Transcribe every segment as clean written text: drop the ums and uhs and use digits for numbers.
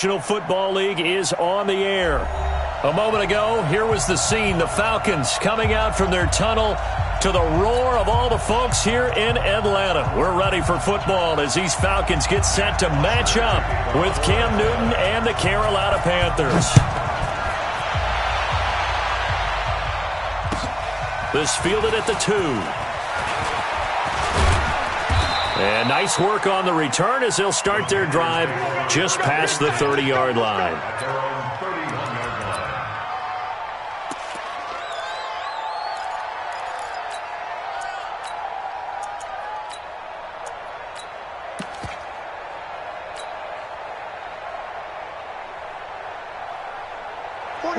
National Football League is on the air. A moment ago, here was the scene. The Falcons coming out from their tunnel to the roar of all the folks here in Atlanta. We're ready for football as these Falcons get set to match up with Cam Newton and the Carolina Panthers. This fielded at the 2. And nice work on the return as they'll start their drive just past the 30-yard line.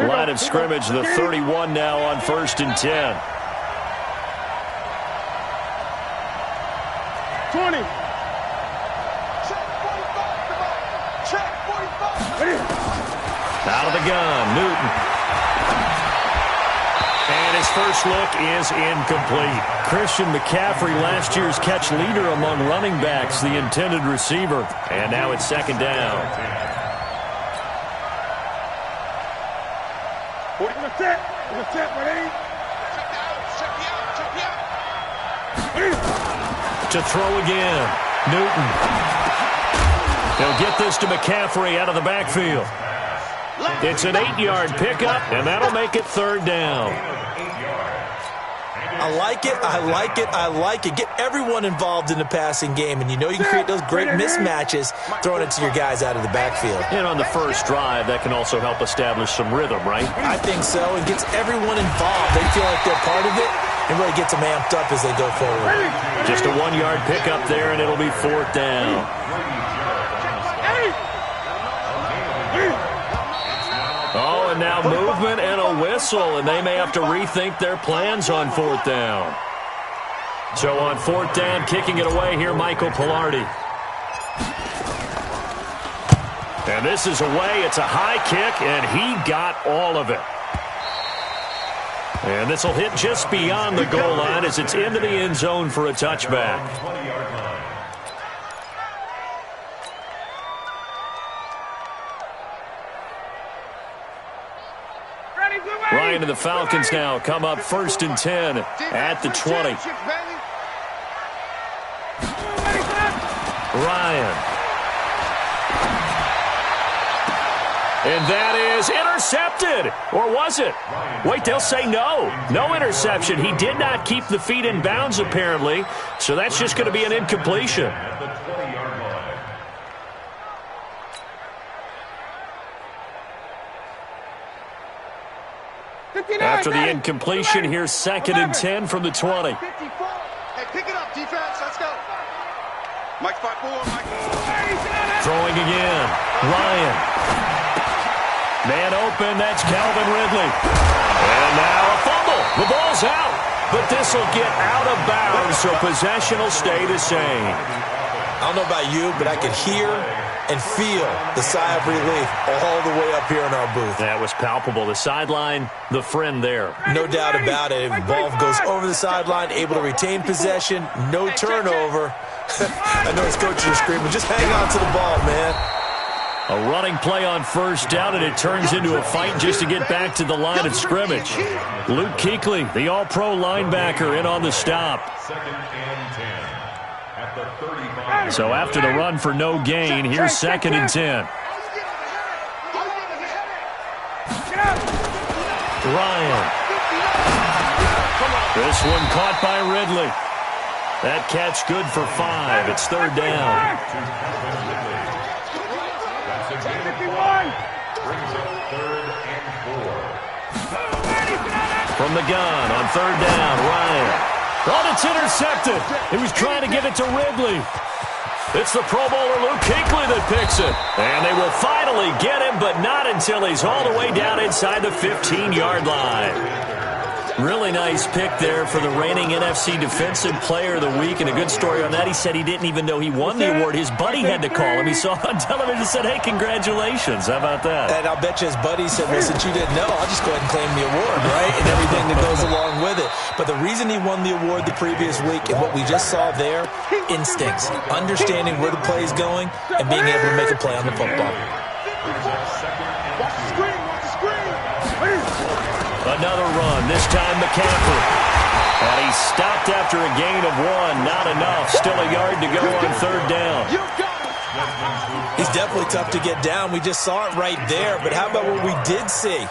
Line of scrimmage, the 31 now on 1st and 10. 20. Out of the gun, Newton. And his first look is incomplete. Christian McCaffrey, last year's catch leader among running backs, the intended receiver. And now it's 2nd down. To throw again, Newton. He'll get this to McCaffrey out of the backfield. It's an 8-yard pickup, and that'll make it 3rd down. I like it, I like it, I like it. Get everyone involved in the passing game, and you know you can create those great mismatches throwing it to your guys out of the backfield. And on the first drive, that can also help establish some rhythm, right? I think so. It gets everyone involved. They feel like they're part of it, and really gets them amped up as they go forward. Just a 1-yard pickup there, and it'll be 4th down. Oh, and now movement and a whistle, and they may have to rethink their plans on 4th down. So on 4th down, kicking it away here, Michael Pilardi. And this is away. It's a high kick, and he got all of it. And this will hit just beyond the goal line as it's into the end zone for a touchback. Ryan and the Falcons now come up 1st and 10 at the 20. Ryan. And that is intercepted. Or was it? Wait, they'll say no. No interception. He did not keep the feet in bounds, apparently. So that's just going to be an incompletion. After the incompletion, here's 2nd and 10 from the 20. Hey, pick it up, defense. Let's go. Mike 5-4, Mike. Throwing again. Ryan. Man open, that's Calvin Ridley. And now a fumble. The ball's out. But this will get out of bounds, so possession will stay the same. I don't know about you, but I could hear and feel the sigh of relief all the way up here in our booth. That was palpable. The sideline, the friend there. No doubt about it. The ball goes over the sideline, able to retain possession, no turnover. I know his coaches are screaming, just hang on to the ball, man. A running play on 1st down, and it turns into a fight just to get back to the line of scrimmage. Luke Kuechly, the all-pro linebacker, in on the stop. 2nd and 10 at the 35. So after the run for no gain, here's 2nd and 10. Ryan. This one caught by Ridley. That catch good for 5. It's 3rd down. From the gun on 3rd down, Ryan. Oh, it's intercepted. He was trying to get it to Ridley. It's the Pro Bowler Luke Kuechly that picks it. And they will finally get him, but not until he's all the way down inside the 15-yard line. Really nice pick there for the reigning NFC Defensive Player of the Week. And a good story on that, he said he didn't even know he won the award. His buddy had to call him. He saw on television and said, hey, congratulations. How about that? And I'll bet you his buddy said, well, since you didn't know, I'll just go ahead and claim the award, right? And everything that goes along with it. But the reason he won the award the previous week and what we just saw there, instincts, understanding where the play is going and being able to make a play on the football. Another run, this time McCaffrey. And he stopped after a gain of 1. Not enough. Still a yard to go on third down. He's definitely tough to get down. We just saw it right there. But how about what we did see?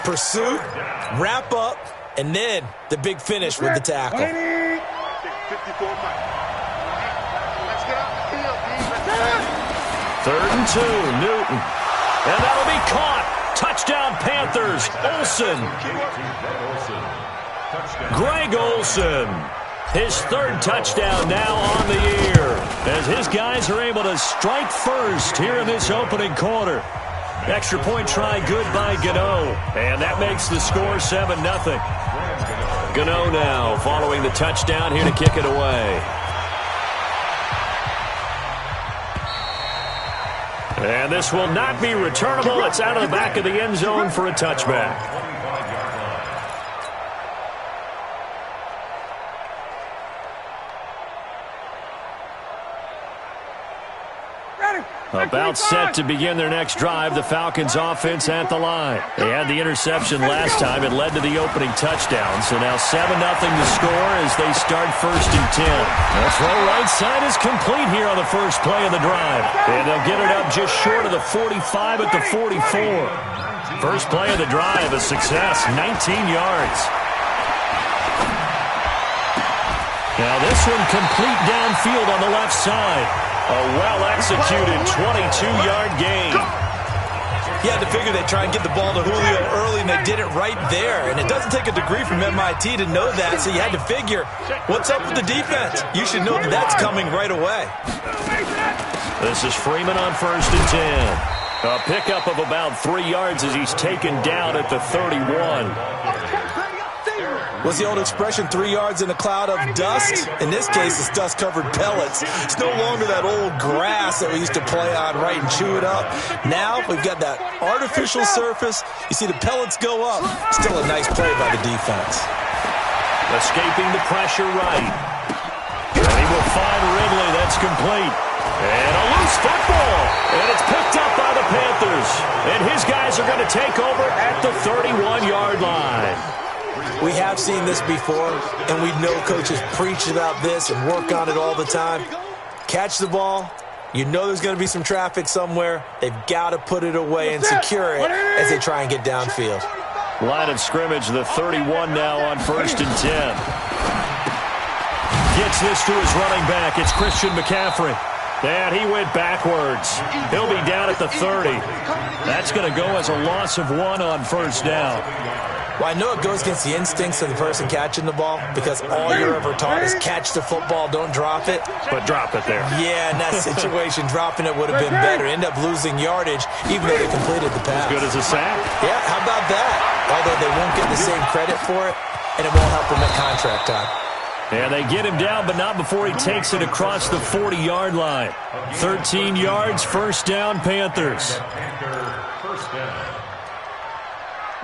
Pursuit, wrap up, and then the big finish with the tackle. 54 Third and 2, Newton. And that'll be caught. Touchdown Panthers, Olsen. Greg Olsen. His third touchdown now on the year, as his guys are able to strike first here in this opening quarter. Extra point try good by Gano, and that makes the score 7-0. Gano now following the touchdown here to kick it away. And this will not be returnable. It's out of the back of the end zone for a touchback. About set to begin their next drive, the Falcons offense at the line. They had the interception last time. It led to the opening touchdown. So now 7-0 to score as they start first and 10. The throw right side is complete here on the first play of the drive. And they'll get it up just short of the 45 at the 44. First play of the drive, a success, 19 yards. Now this one complete downfield on the left side. A well-executed 22-yard gain. You had to figure they'd try and get the ball to Julio early, and they did it right there. And it doesn't take a degree from MIT to know that, so you had to figure, what's up with the defense? You should know that that's coming right away. This is Freeman on first and 10. A pickup of about 3 yards as he's taken down at the 31. What's the old expression, 3 yards in a cloud of dust? In this case, it's dust-covered pellets. It's no longer that old grass that we used to play on, right, and chew it up. Now we've got that artificial surface. You see the pellets go up. Still a nice play by the defense. Escaping the pressure right. And he will find Ridley. That's complete. And a loose football. And it's picked up by the Panthers. And his guys are going to take over at the 31-yard line. We have seen this before, and we know coaches preach about this and work on it all the time. Catch the ball. You know there's going to be some traffic somewhere. They've got to put it away and secure it as they try and get downfield. Line of scrimmage, the 31 now on first and 10. Gets this to his running back. It's Christian McCaffrey. And he went backwards. He'll be down at the 30. That's going to go as a loss of 1 on first down. Well, I know it goes against the instincts of the person catching the ball because all you're ever taught is catch the football, don't drop it. But drop it there. Yeah, in that situation, dropping it would have been better. End up losing yardage even though they completed the pass. As good as a sack. Yeah, how about that? Although they won't get the same credit for it, and it won't help them at contract time. And they get him down, but not before he takes it across the 40-yard line. 13 yards, first down, Panthers.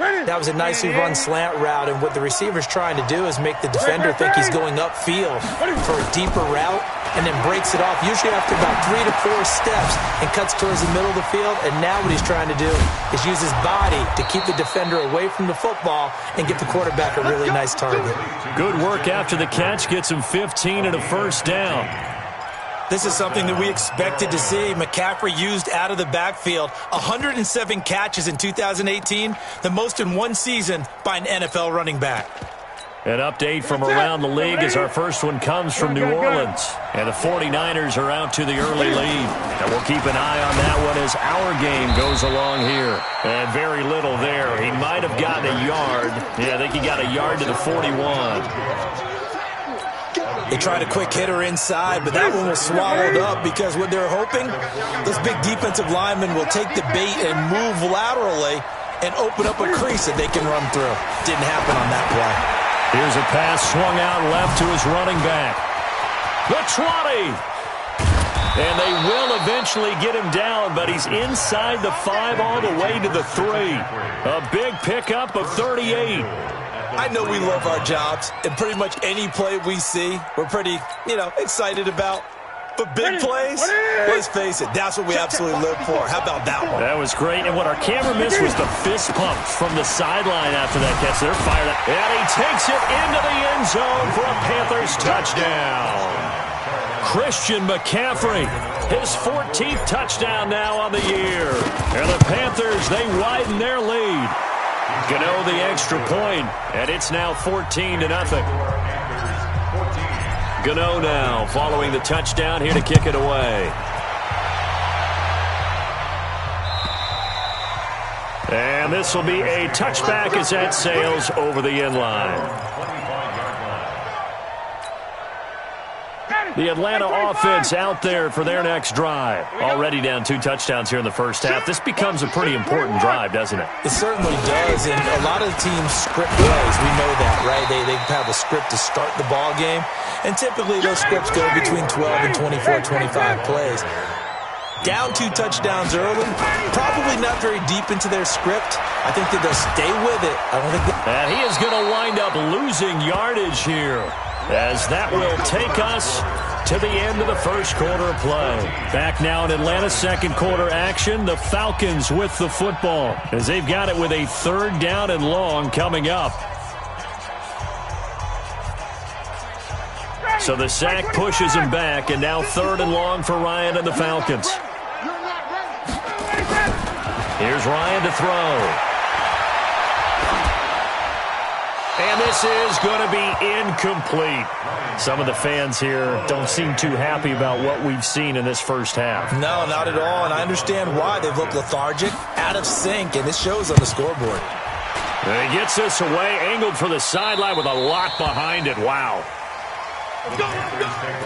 That was a nicely run slant route, and what the receiver's trying to do is make the defender think he's going upfield for a deeper route and then breaks it off, usually after about 3 to 4 steps, and cuts towards the middle of the field. And now what he's trying to do is use his body to keep the defender away from the football and get the quarterback a really nice target. Good work after the catch, gets him 15 and a first down. This is something that we expected to see. McCaffrey used out of the backfield. 107 catches in 2018, the most in one season by an NFL running back. An update from around the league as our first one comes from New Orleans. And the 49ers are out to the early lead. And we'll keep an eye on that one as our game goes along here. And very little there. He might have gotten a yard. Yeah, I think he got a yard to the 41. They tried a quick hitter inside, but that one was swallowed up because what they're hoping, those big defensive linemen will take the bait and move laterally and open up a crease that they can run through. Didn't happen on that play. Here's a pass swung out left to his running back. The 20. And they will eventually get him down, but he's inside the 5 all the way to the 3. A big pickup of 38. I know we love our jobs, and pretty much any play we see, we're pretty, excited about. But big plays, let's face it, that's what we absolutely live for. How about that one? That was great, and what our camera missed was the fist pump from the sideline after that catch. They're fired up, and he takes it into the end zone for a Panthers touchdown. Christian McCaffrey, his 14th touchdown now on the year. And the Panthers, they widen their lead. Gano the extra point, and it's now 14-0. Gano now following the touchdown here to kick it away. And this will be a touchback as that sails over the end line. The Atlanta offense out there for their next drive. Already down 2 touchdowns here in the first half. This becomes a pretty important drive, doesn't it? It certainly does, and a lot of the teams script plays. We know that, right? They have a script to start the ball game, and typically those scripts go between 12 and 24, 25 plays. Down 2 touchdowns early, probably not very deep into their script. I think that they'll stay with it. I don't think and he is going to wind up losing yardage here, as that will take us to the end of the first quarter of play. Back now in Atlanta's second quarter action, the Falcons with the football, as they've got it with a 3rd down and long coming up. So the sack pushes him back, and now 3rd and long for Ryan and the Falcons. Here's Ryan to throw. And this is going to be incomplete. Some of the fans here don't seem too happy about what we've seen in this first half. No, not at all, and I understand why. They've looked lethargic, out of sync, and it shows on the scoreboard. And he gets this away, angled for the sideline with a lot behind it. Wow. Let's go, let's go.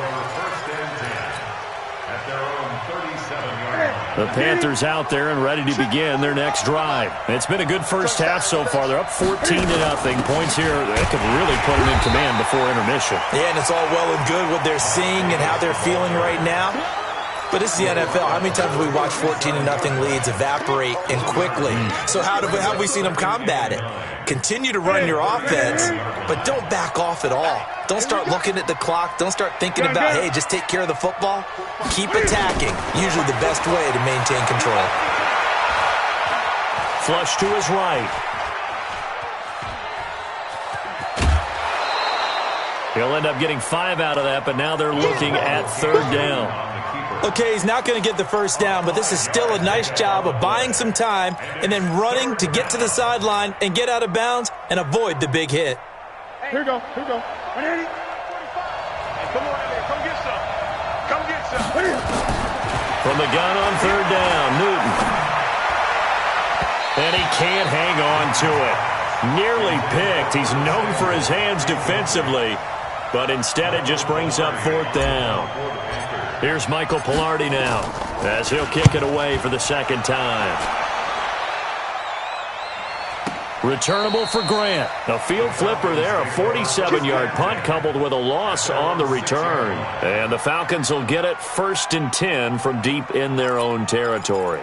The Panthers out there and ready to begin their next drive. It's been a good first half so far. They're up 14-0. Points here that could really put them in command before intermission. Yeah, and it's all well and good what they're seeing and how they're feeling right now. But it's the NFL. How many times have we watched 14-0 leads evaporate and quickly? So how have we seen them combat it? Continue to run your offense, but don't back off at all. Don't start looking at the clock. Don't start thinking about, hey, just take care of the football. Keep attacking. Usually the best way to maintain control. Flush to his right. He'll end up getting 5 out of that, but now they're looking at 3rd down. Okay, he's not going to get the first down, but this is still a nice job of buying some time and then running to get to the sideline and get out of bounds and avoid the big hit. Here we go. 180. Come on in there. Come get some. Come get some. From the gun on 3rd down, Newton. And he can't hang on to it. Nearly picked. He's known for his hands defensively, but instead it just brings up 4th down. Here's Michael Pilardi now, as he'll kick it away for the 2nd time. Returnable for Grant. A field flipper there, a 47-yard punt coupled with a loss on the return. And the Falcons will get it 1st and 10 from deep in their own territory.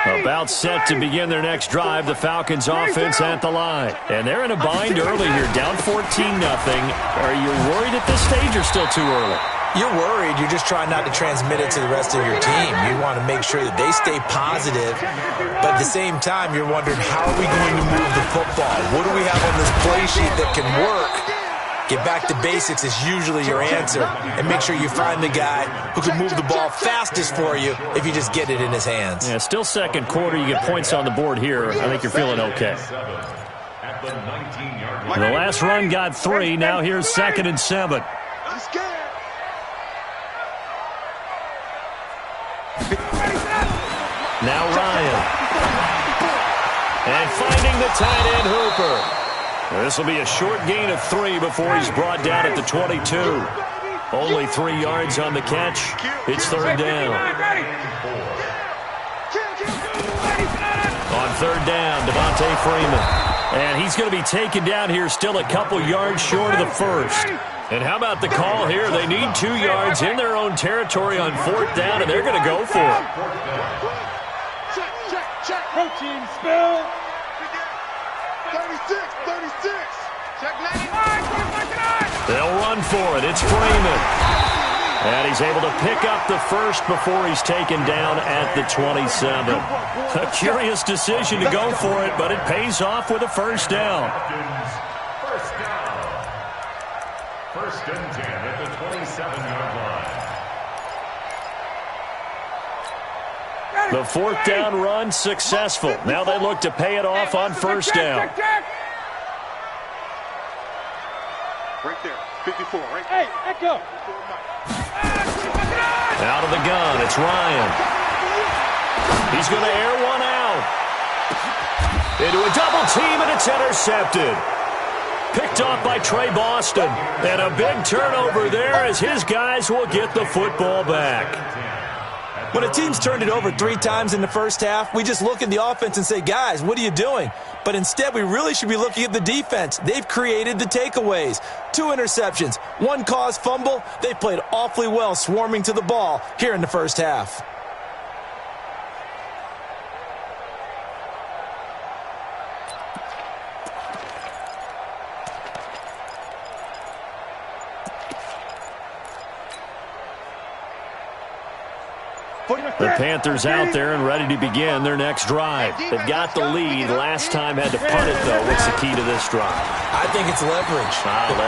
About set to begin their next drive, the Falcons offense at the line. And they're in a bind early here, down 14-0. Are you worried at this stage or still too early? You're worried. You're just trying not to transmit it to the rest of your team. You want to make sure that they stay positive. But at the same time, you're wondering, how are we going to move the football? What do we have on this play sheet that can work? Get back to basics is usually your answer. And make sure you find the guy who can move the ball fastest for you if you just get it in his hands. Yeah, still second quarter. You get points on the board here. I think you're feeling okay. And the last run got 3. Now here's 2nd and 7. Now Ryan. And finding the tight end Hooper. This will be a short gain of 3 before he's brought down at the 22. Only 3 yards on the catch. It's 3rd down. On 3rd down, Devontae Freeman. And he's going to be taken down here still a couple yards short of the 1st. And how about the call here? They need 2 yards in their own territory on 4th down, and they're going to go for it. Check. Protein spill. 36. They'll run for it. It's Freeman. And he's able to pick up the first before he's taken down at the 27. A curious decision to go for it, but it pays off with a first down. First and 10 at the 27-yard line. The fourth down run successful. Now they look to pay it off on first down. Right there, 54, right? Hey, echo. Out of the gun, it's Ryan. He's going to air one out. Into a double team, and it's intercepted. Picked off by Trey Boston. And a big turnover there as his guys will get the football back. When a team's turned it over 3 times in the first half, we just look at the offense and say, guys, what are you doing? But instead, we really should be looking at the defense. They've created the takeaways. 2 interceptions, 1 caused fumble. They played awfully well swarming to the ball here in the first half. The Panthers out there and ready to begin their next drive. They've got the lead. Last time had to punt it, though. What's the key to this drive? I think it's leverage.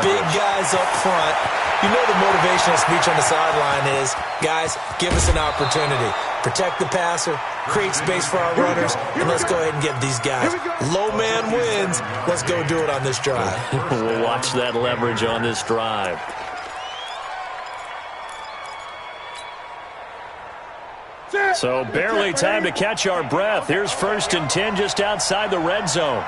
Big guys up front. You know the motivational speech on the sideline is, guys, give us an opportunity. Protect the passer, create space for our runners, and let's go ahead and get these guys. Low man wins. Let's go do it on this drive. We'll watch that leverage on this drive. So barely time to catch our breath. Here's first and 10 just outside the red zone.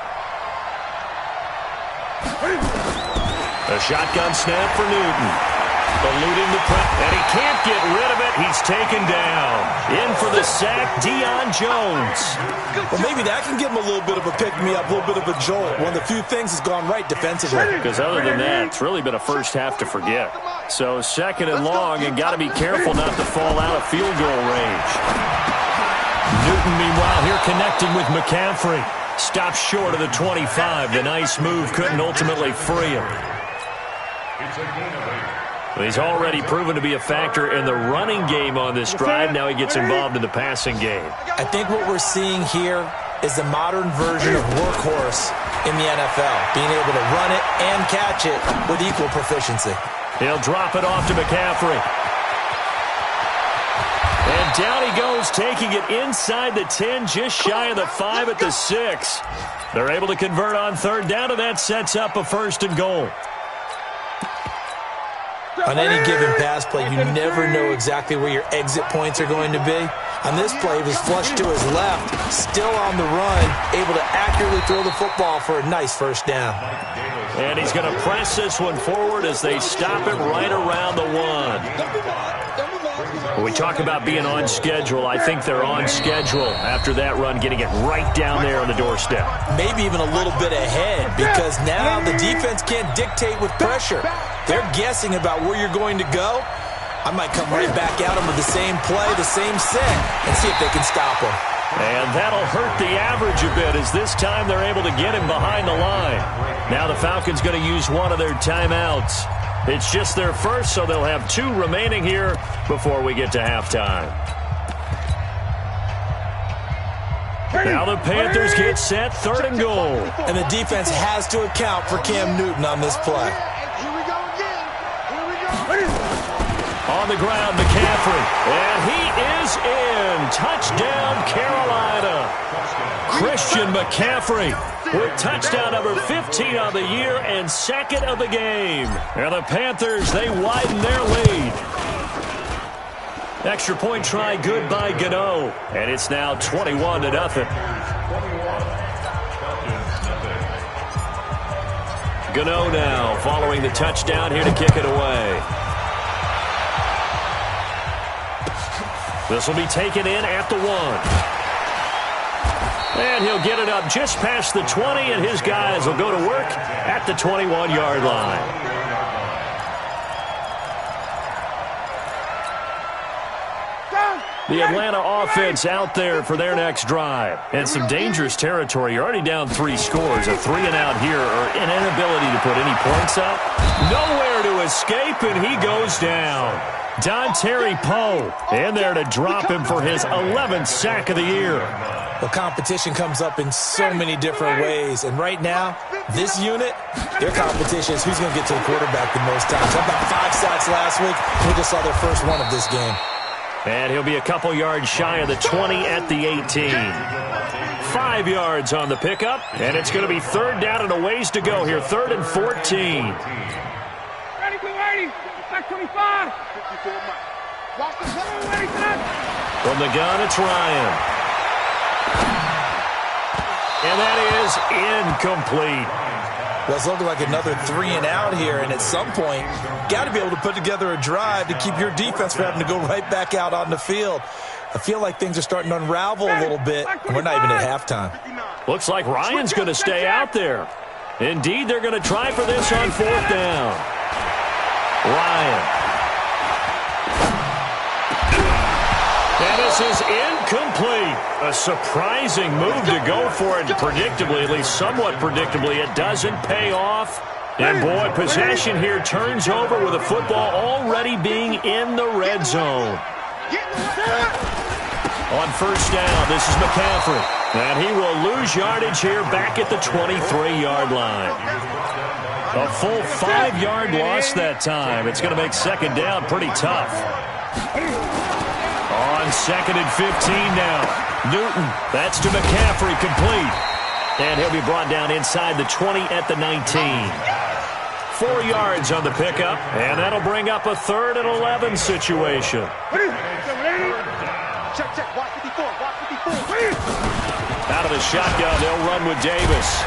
A shotgun snap for Newton. Eluding the press, and he can't get rid of it. He's taken down. In for the sack, Deion Jones. Well, maybe that can give him a little bit of a pick-me-up, a little bit of a jolt. One of the few things has gone right defensively. Because other than that, it's really been a first half to forget. So second and long, and got to be careful not to fall out of field goal range. Newton, meanwhile, here connecting with McCaffrey. Stops short of the 25. The nice move couldn't ultimately free him. It's a gain of 8. He's already proven to be a factor in the running game on this drive. Now he gets involved in the passing game. I think what we're seeing here is the modern version of workhorse in the NFL, being able to run it and catch it with equal proficiency. He'll drop it off to McCaffrey. And down he goes, taking it inside the 10, just shy of the 5 at the 6. They're able to convert on third down, and that sets up a first and goal. On any given pass play, you never know exactly where your exit points are going to be. On this play, he was flushed to his left, still on the run, able to accurately throw the football for a nice first down. And he's going to press this one forward as they stop it right around the 1. When we talk about being on schedule, I think they're on schedule after that run, getting it right down there on the doorstep. Maybe even a little bit ahead, because now the defense can't dictate with pressure. They're guessing about where you're going to go. I might come right back at them with the same play, the same set, and see if they can stop them. And that'll hurt the average a bit, as this time they're able to get him behind the line. Now the Falcons going to use one of their timeouts. It's just their first, so they'll have 2 remaining here before we get to halftime. Now the Panthers get set, 3rd and goal. And the defense has to account for Cam Newton on this play. On the ground, McCaffrey. And he is in. Touchdown, Carolina. Christian McCaffrey with touchdown number 15 of the year and 2nd of the game. And the Panthers, they widen their lead. Extra point try good by Gano. And it's now 21-0. Gano now following the touchdown here to kick it away. This will be taken in at the 1. And he'll get it up just past the 20, and his guys will go to work at the 21-yard line. The Atlanta offense out there for their next drive. And some dangerous territory. You're already down 3 scores. A 3-and-out here, or an inability to put any points up. Nowhere to escape, and he goes down. Dontari Poe in there to drop him for his 11th sack of the year. Well, competition comes up in so many different ways. And right now, this unit, their competition is who's going to get to the quarterback the most times. How about 5 sacks last week? We just saw their first one of this game. And he'll be a couple yards shy of the 20 at the 18. 5 yards on the pickup, and it's going to be 3rd down and a ways to go here. 3rd and 14. Ready, back 25. From the gun, it's Ryan. And that is incomplete. Well, it's looking like another 3-and-out here, and at some point, got to be able to put together a drive to keep your defense from having to go right back out on the field. I feel like things are starting to unravel a little bit, and we're not even at halftime. Looks like Ryan's going to stay out there. Indeed, they're going to try for this on 4th down. Ryan. And this is incomplete. A surprising move to go for it, predictably, at least somewhat predictably. It doesn't pay off. And, boy, possession here turns over with the football already being in the red zone. On 1st down, this is McCaffrey. And he will lose yardage here back at the 23-yard line. A full 5-yard loss that time. It's going to make 2nd down pretty tough. On 2nd and 15 now. Newton, that's to McCaffrey, complete. And he'll be brought down inside the 20 at the 19. 4 yards on the pickup, and that'll bring up a 3rd and 11 situation. Out of the shotgun, they'll run with Davis.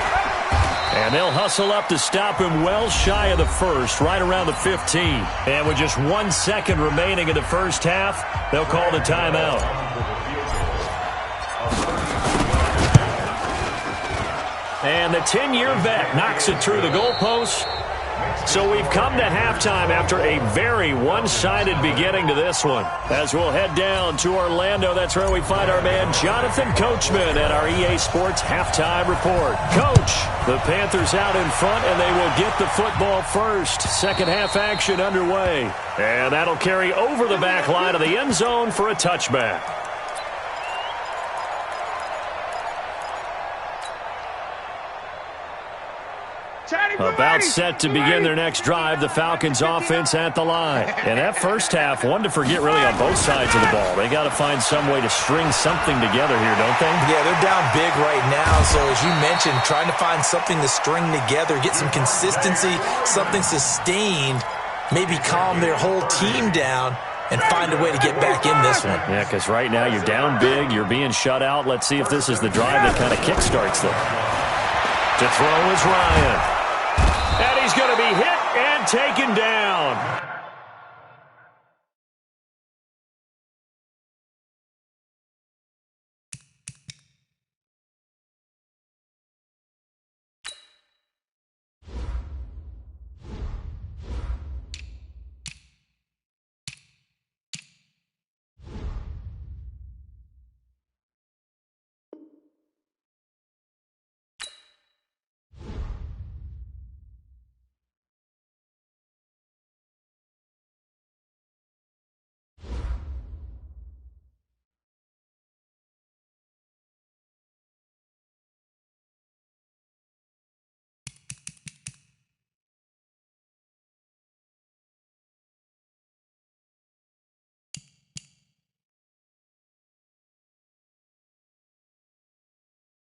And they'll hustle up to stop him well shy of the 1st, right around the 15. And with just 1 second remaining in the first half, they'll call the timeout. And the 10-year vet knocks it through the goalpost. So we've come to halftime after a very one-sided beginning to this one. As we'll head down to Orlando, that's where we find our man Jonathan Coachman at our EA Sports Halftime Report. Coach, the Panthers out in front, and they will get the football first. Second half action underway. And that'll carry over the back line of the end zone for a touchback. About set to begin their next drive, the Falcons offense at the line. And that first half, one to forget really on both sides of the ball. They got to find some way to string something together here, don't they? Yeah, they're down big right now. So as you mentioned, trying to find something to string together, get some consistency, something sustained, maybe calm their whole team down and find a way to get back in this one. Yeah, because right now you're down big, you're being shut out. Let's see if this is the drive that kind of kickstarts them. To throw is Ryan. And he's going to be hit and taken down.